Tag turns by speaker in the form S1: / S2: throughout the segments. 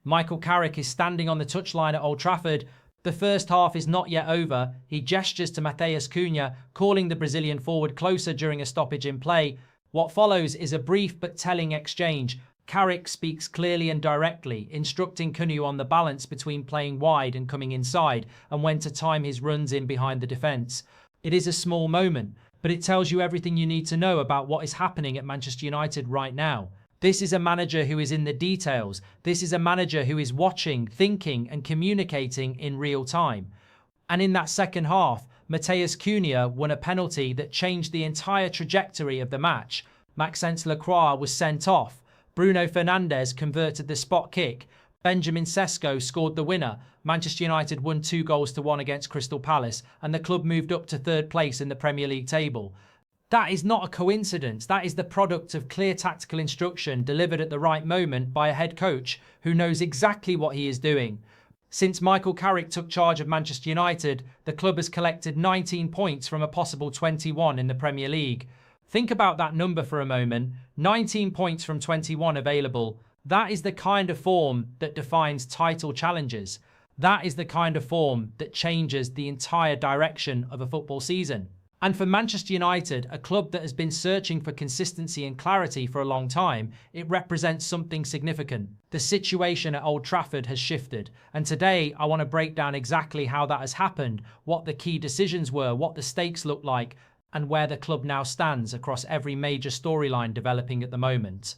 S1: Michael Carrick is standing on the touchline at Old Trafford. The first half is not yet over. He gestures to Matias Kuña, calling the Brazilian forward closer during a stoppage in play. What follows is a brief but telling exchange. Carrick speaks clearly and directly, instructing Kuña on the balance between playing wide and coming inside, and when to time his runs in behind the defence. It is a small moment, but it tells you everything you need to know about what is happening at Manchester United right now. This is a manager who is in the details. This is a manager who is watching, thinking and communicating in real time. And in that second half, Matias Kuña won a penalty that changed the entire trajectory of the match. Maxence Lacroix was sent off. Bruno Fernandes converted the spot kick. Benjamin Sesko scored the winner. Manchester United won 2-1 against Crystal Palace, and the club moved up to third place in the Premier League table. That is not a coincidence. That is the product of clear tactical instruction delivered at the right moment by a head coach who knows exactly what he is doing. Since Michael Carrick took charge of Manchester United, the club has collected 19 points from a possible 21 in the Premier League. Think about that number for a moment. 19 points from 21 available. That is the kind of form that defines title challenges. That is the kind of form that changes the entire direction of a football season. And for Manchester United, a club that has been searching for consistency and clarity for a long time, it represents something significant. The situation at Old Trafford has shifted, and today I want to break down exactly how that has happened, what the key decisions were, what the stakes look like, and where the club now stands across every major storyline developing at the moment.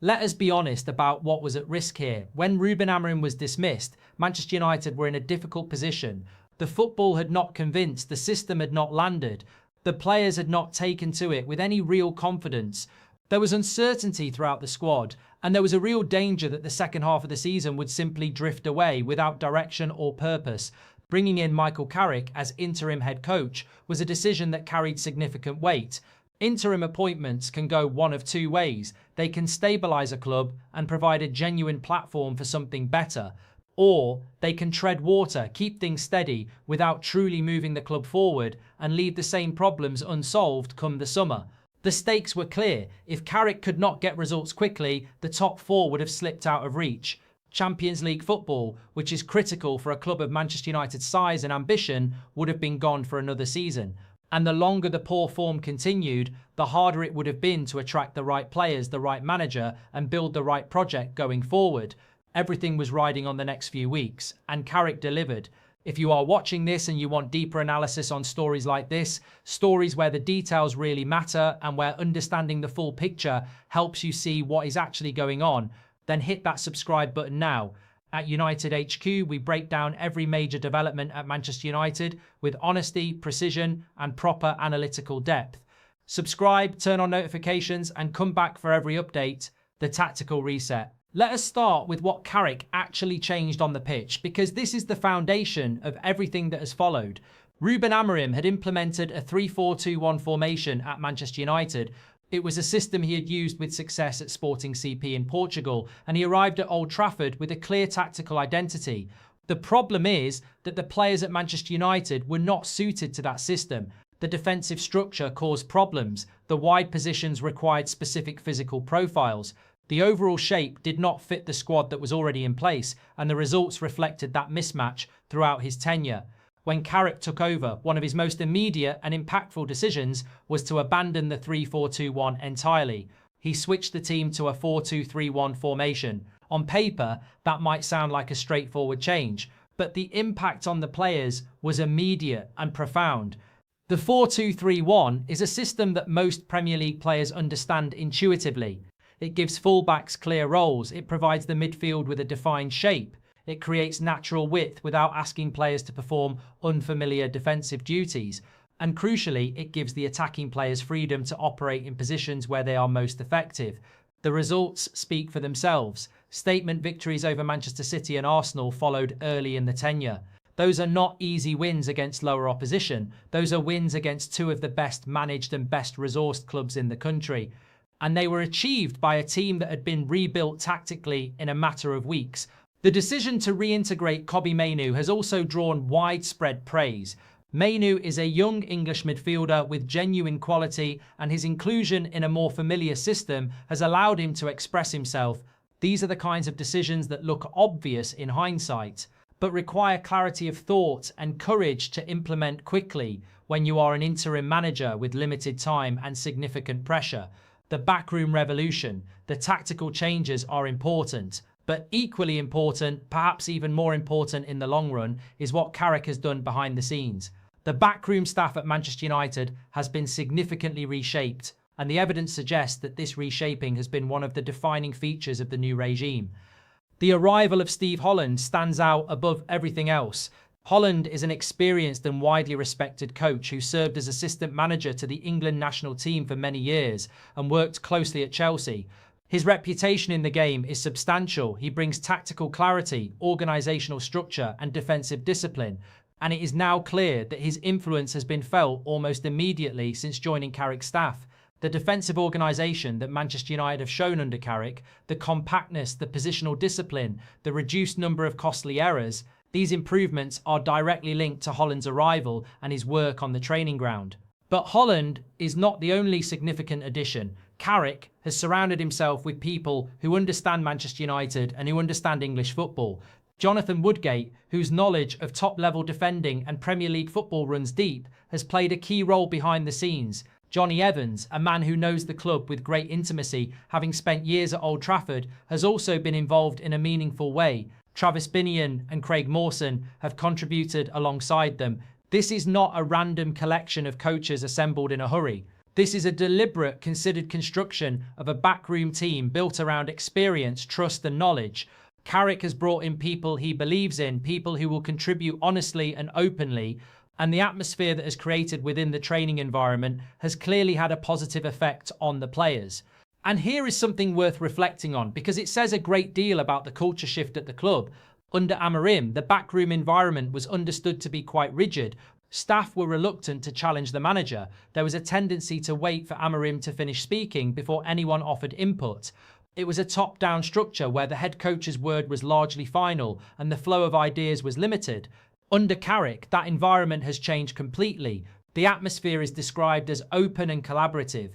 S1: Let us be honest about what was at risk here. When Ruben Amorim was dismissed, Manchester United were in a difficult position. The football had not convinced, the system had not landed, the players had not taken to it with any real confidence. There was uncertainty throughout the squad, and there was a real danger that the second half of the season would simply drift away without direction or purpose. Bringing in Michael Carrick as interim head coach was a decision that carried significant weight. Interim appointments can go one of two ways. They can stabilise a club and provide a genuine platform for something better, or they can tread water, keep things steady without truly moving the club forward and leave the same problems unsolved come the summer. The stakes were clear. If Carrick could not get results quickly, the top four would have slipped out of reach. Champions League football, which is critical for a club of Manchester United's size and ambition, would have been gone for another season. And the longer the poor form continued, the harder it would have been to attract the right players, the right manager, and build the right project going forward. Everything was riding on the next few weeks, and Carrick delivered. If you are watching this and you want deeper analysis on stories like this, stories where the details really matter and where understanding the full picture helps you see what is actually going on, then hit that subscribe button now. At United HQ, we break down every major development at Manchester United with honesty, precision, and proper analytical depth. Subscribe, turn on notifications, and come back for every update. The Tactical Reset. Let us start with what Carrick actually changed on the pitch, because this is the foundation of everything that has followed. Ruben Amorim had implemented a 3-4-2-1 formation at Manchester United. It was a system he had used with success at Sporting CP in Portugal, and he arrived at Old Trafford with a clear tactical identity. The problem is that the players at Manchester United were not suited to that system. The defensive structure caused problems. The wide positions required specific physical profiles. The overall shape did not fit the squad that was already in place, and the results reflected that mismatch throughout his tenure. When Carrick took over, one of his most immediate and impactful decisions was to abandon the 3-4-2-1 entirely. He switched the team to a 4-2-3-1 formation. On paper, that might sound like a straightforward change, but the impact on the players was immediate and profound. The 4-2-3-1 is a system that most Premier League players understand intuitively. It gives fullbacks clear roles. It provides the midfield with a defined shape. It creates natural width without asking players to perform unfamiliar defensive duties. And crucially, it gives the attacking players freedom to operate in positions where they are most effective. The results speak for themselves. Statement victories over Manchester City and Arsenal followed early in the tenure. Those are not easy wins against lower opposition. Those are wins against two of the best managed and best resourced clubs in the country. And they were achieved by a team that had been rebuilt tactically in a matter of weeks. The decision to reintegrate Kobbie Mainoo has also drawn widespread praise. Mainoo is a young English midfielder with genuine quality, and his inclusion in a more familiar system has allowed him to express himself. These are the kinds of decisions that look obvious in hindsight, but require clarity of thought and courage to implement quickly when you are an interim manager with limited time and significant pressure. The backroom revolution, the tactical changes are important, but equally important, perhaps even more important in the long run, is what Carrick has done behind the scenes. The backroom staff at Manchester United has been significantly reshaped, and the evidence suggests that this reshaping has been one of the defining features of the new regime. The arrival of Steve Holland stands out above everything else. Holland is an experienced and widely respected coach who served as assistant manager to the England national team for many years and worked closely at Chelsea. His reputation in the game is substantial. He brings tactical clarity, organisational structure and defensive discipline, and it is now clear that his influence has been felt almost immediately since joining Carrick's staff. The defensive organisation that Manchester United have shown under Carrick, the compactness, the positional discipline, the reduced number of costly errors, these improvements are directly linked to Holland's arrival and his work on the training ground. But Holland is not the only significant addition. Carrick has surrounded himself with people who understand Manchester United and who understand English football. Jonathan Woodgate, whose knowledge of top-level defending and Premier League football runs deep, has played a key role behind the scenes. Johnny Evans, a man who knows the club with great intimacy, having spent years at Old Trafford, has also been involved in a meaningful way. Travis Binion and Craig Mawson have contributed alongside them. This is not a random collection of coaches assembled in a hurry. This is a deliberate, considered construction of a backroom team built around experience, trust and knowledge. Carrick has brought in people he believes in, people who will contribute honestly and openly, and the atmosphere that is created within the training environment has clearly had a positive effect on the players. And here is something worth reflecting on, because it says a great deal about the culture shift at the club. Under Amorim, the backroom environment was understood to be quite rigid. Staff were reluctant to challenge the manager. There was a tendency to wait for Amorim to finish speaking before anyone offered input. It was a top-down structure where the head coach's word was largely final and the flow of ideas was limited. Under Carrick, that environment has changed completely. The atmosphere is described as open and collaborative.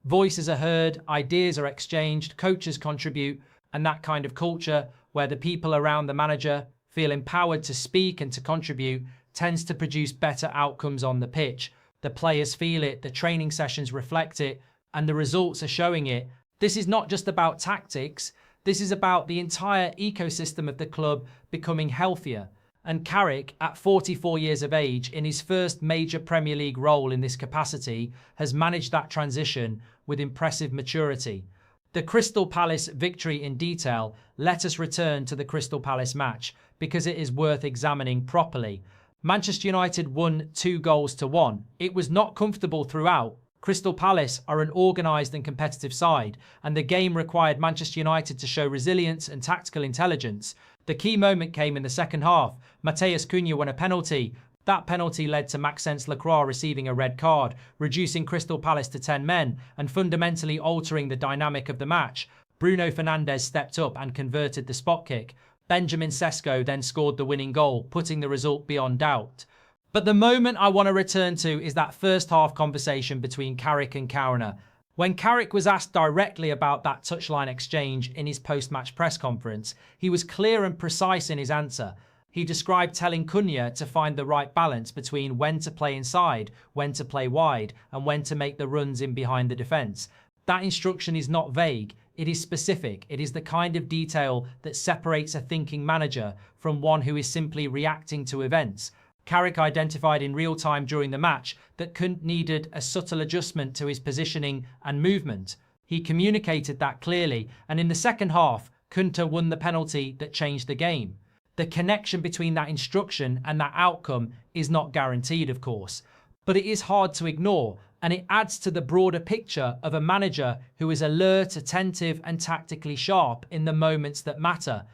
S1: Voices are heard, ideas are exchanged, coaches contribute, and that kind of culture where the people around the manager feel empowered to speak and to contribute tends to produce better outcomes on the pitch. The players feel it, the training sessions reflect it, and the results are showing it. This is not just about tactics, this is about the entire ecosystem of the club becoming healthier. And Carrick, at 44 years of age, in his first major Premier League role in this capacity, has managed that transition with impressive maturity. The Crystal Palace victory in detail. Let us return to the Crystal Palace match, because it is worth examining properly. Manchester United won 2-1. It was not comfortable throughout. Crystal Palace are an organised and competitive side, and the game required Manchester United to show resilience and tactical intelligence. The key moment came in the second half. Matias Kuña won a penalty. That penalty led to Maxence Lacroix receiving a red card, reducing Crystal Palace to 10 men and fundamentally altering the dynamic of the match. Bruno Fernandes stepped up and converted the spot kick. Benjamin Sesko then scored the winning goal, putting the result beyond doubt. But the moment I want to return to is that first half conversation between Carrick and Cowner. When Carrick was asked directly about that touchline exchange in his post-match press conference, he was clear and precise in his answer. He described telling Kuña to find the right balance between when to play inside, when to play wide, and when to make the runs in behind the defence. That instruction is not vague, it is specific. It is the kind of detail that separates a thinking manager from one who is simply reacting to events. Carrick identified in real time during the match that Kunt needed a subtle adjustment to his positioning and movement. He communicated that clearly, and in the second half, Kunta won the penalty that changed the game. The connection between that instruction and that outcome is not guaranteed, of course, but it is hard to ignore, and it adds to the broader picture of a manager who is alert, attentive, and tactically sharp in the moments that matter.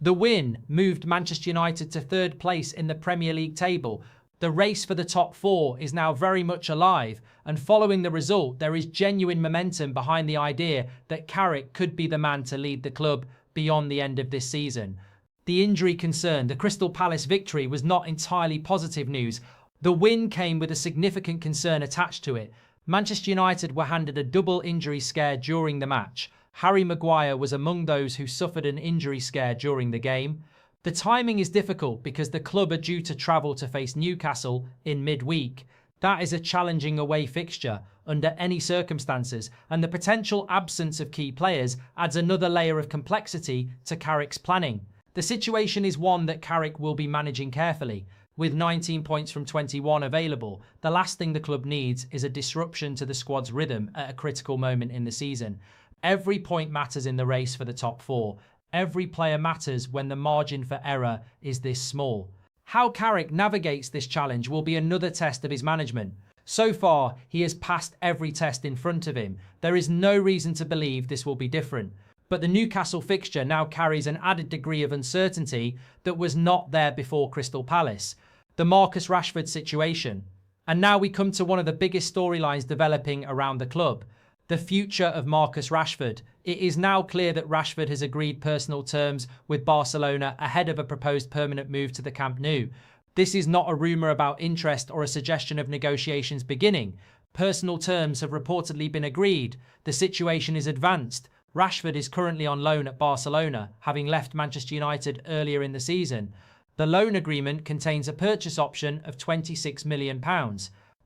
S1: The win moved Manchester United to third place in the Premier League table. The race for the top four is now very much alive, and following the result, there is genuine momentum behind the idea that Carrick could be the man to lead the club beyond the end of this season. The injury concern, the Crystal Palace victory, was not entirely positive news. The win came with a significant concern attached to it. Manchester United were handed a double injury scare during the match. Harry Maguire was among those who suffered an injury scare during the game. The timing is difficult because the club are due to travel to face Newcastle in midweek. That is a challenging away fixture under any circumstances, and the potential absence of key players adds another layer of complexity to Carrick's planning. The situation is one that Carrick will be managing carefully. With 19 points from 21 available, the last thing the club needs is a disruption to the squad's rhythm at a critical moment in the season. Every point matters in the race for the top four. Every player matters when the margin for error is this small. How Carrick navigates this challenge will be another test of his management. So far, he has passed every test in front of him. There is no reason to believe this will be different. But the Newcastle fixture now carries an added degree of uncertainty that was not there before Crystal Palace. The Marcus Rashford situation. And now we come to one of the biggest storylines developing around the club. The future of Marcus Rashford. It is now clear that Rashford has agreed personal terms with Barcelona ahead of a proposed permanent move to the Camp Nou. This is not a rumour about interest or a suggestion of negotiations beginning. Personal terms have reportedly been agreed. The situation is advanced. Rashford is currently on loan at Barcelona, having left Manchester United earlier in the season. The loan agreement contains a purchase option of £26 million.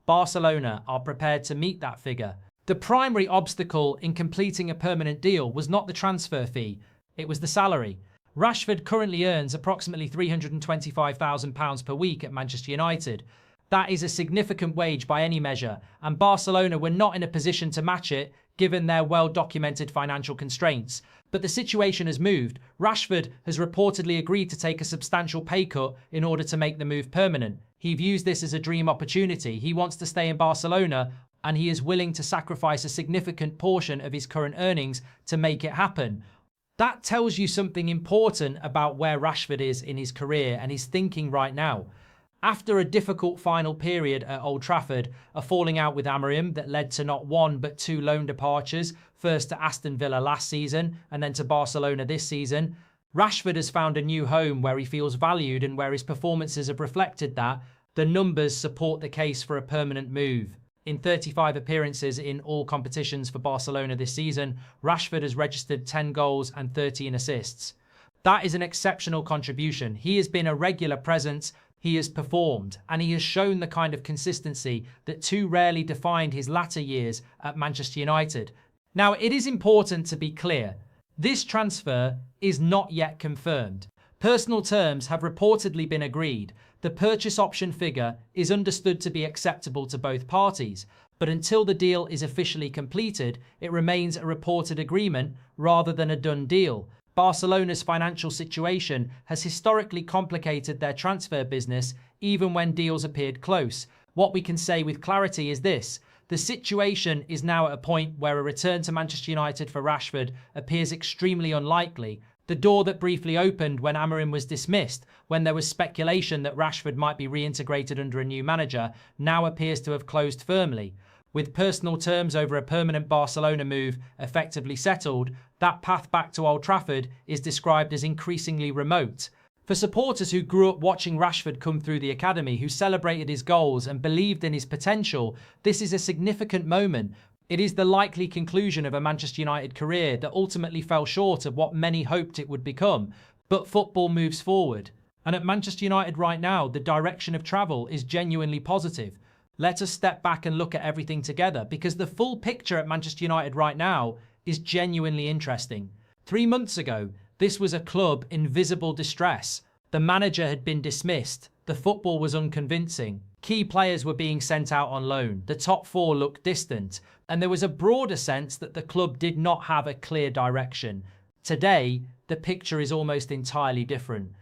S1: Barcelona are prepared to meet that figure. The primary obstacle in completing a permanent deal was not the transfer fee, it was the salary. Rashford currently earns approximately £325,000 per week at Manchester United. That is a significant wage by any measure, and Barcelona were not in a position to match it given their well-documented financial constraints. But the situation has moved. Rashford has reportedly agreed to take a substantial pay cut in order to make the move permanent. He views this as a dream opportunity. He wants to stay in Barcelona, and he is willing to sacrifice a significant portion of his current earnings to make it happen. That tells you something important about where Rashford is in his career and his thinking right now. After a difficult final period at Old Trafford, a falling out with Amorim that led to not one but two loan departures, first to Aston Villa last season and then to Barcelona this season, Rashford has found a new home where he feels valued and where his performances have reflected that. The numbers support the case for a permanent move. In 35 appearances in all competitions for Barcelona this season, Rashford has registered 10 goals and 13 assists. That is an exceptional contribution. He has been a regular presence, he has performed, and he has shown the kind of consistency that too rarely defined his latter years at Manchester United. Now, it is important to be clear. This transfer is not yet confirmed. Personal terms have reportedly been agreed. The purchase option figure is understood to be acceptable to both parties, but until the deal is officially completed, it remains a reported agreement rather than a done deal. Barcelona's financial situation has historically complicated their transfer business even when deals appeared close. What we can say with clarity is this: the situation is now at a point where a return to Manchester United for Rashford appears extremely unlikely. The door that briefly opened when Amorim was dismissed, when there was speculation that Rashford might be reintegrated under a new manager, now appears to have closed firmly. With personal terms over a permanent Barcelona move effectively settled, that path back to Old Trafford is described as increasingly remote. For supporters who grew up watching Rashford come through the academy, who celebrated his goals and believed in his potential, this is a significant moment. It is the likely conclusion of a Manchester United career that ultimately fell short of what many hoped it would become. But football moves forward. And at Manchester United right now, the direction of travel is genuinely positive. Let us step back and look at everything together, because the full picture at Manchester United right now is genuinely interesting. 3 months ago, this was a club in visible distress. The manager had been dismissed. The football was unconvincing. Key players were being sent out on loan. The top four looked distant. And there was a broader sense that the club did not have a clear direction. Today, the picture is almost entirely different.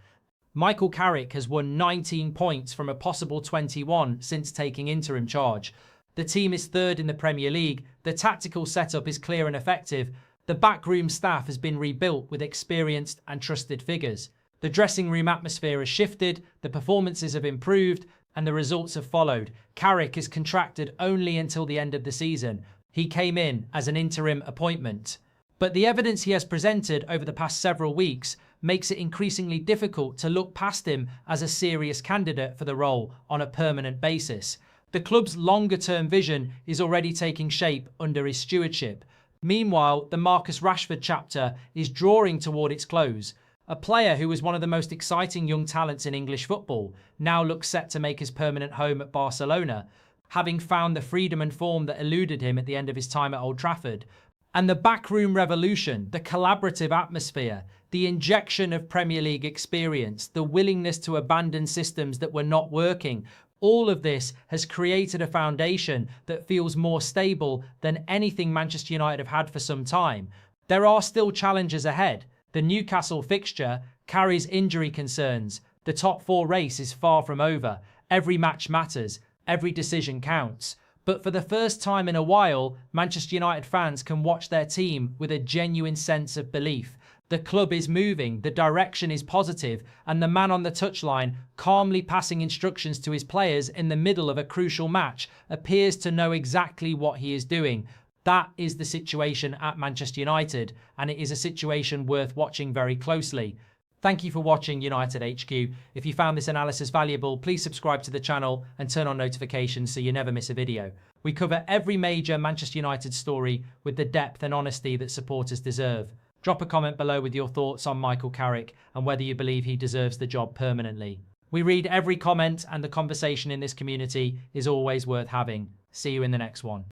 S1: Michael Carrick has won 19 points from a possible 21 since taking interim charge. The team is third in the Premier League. The tactical setup is clear and effective. The backroom staff has been rebuilt with experienced and trusted figures. The dressing room atmosphere has shifted, the performances have improved, and the results have followed. Carrick is contracted only until the end of the season. He came in as an interim appointment. But the evidence he has presented over the past several weeks makes it increasingly difficult to look past him as a serious candidate for the role on a permanent basis. The club's longer-term vision is already taking shape under his stewardship. Meanwhile, the Marcus Rashford chapter is drawing toward its close. A player who was one of the most exciting young talents in English football now looks set to make his permanent home at Barcelona, having found the freedom and form that eluded him at the end of his time at Old Trafford. And the backroom revolution, the collaborative atmosphere, the injection of Premier League experience, the willingness to abandon systems that were not working, all of this has created a foundation that feels more stable than anything Manchester United have had for some time. There are still challenges ahead. The Newcastle fixture carries injury concerns. The top four race is far from over. Every match matters. Every decision counts. But for the first time in a while, Manchester United fans can watch their team with a genuine sense of belief. The club is moving, the direction is positive, and the man on the touchline, calmly passing instructions to his players in the middle of a crucial match, appears to know exactly what he is doing. That is the situation at Manchester United, and it is a situation worth watching very closely. Thank you for watching United HQ. If you found this analysis valuable, please subscribe to the channel and turn on notifications so you never miss a video. We cover every major Manchester United story with the depth and honesty that supporters deserve. Drop a comment below with your thoughts on Michael Carrick and whether you believe he deserves the job permanently. We read every comment and the conversation in this community is always worth having. See you in the next one.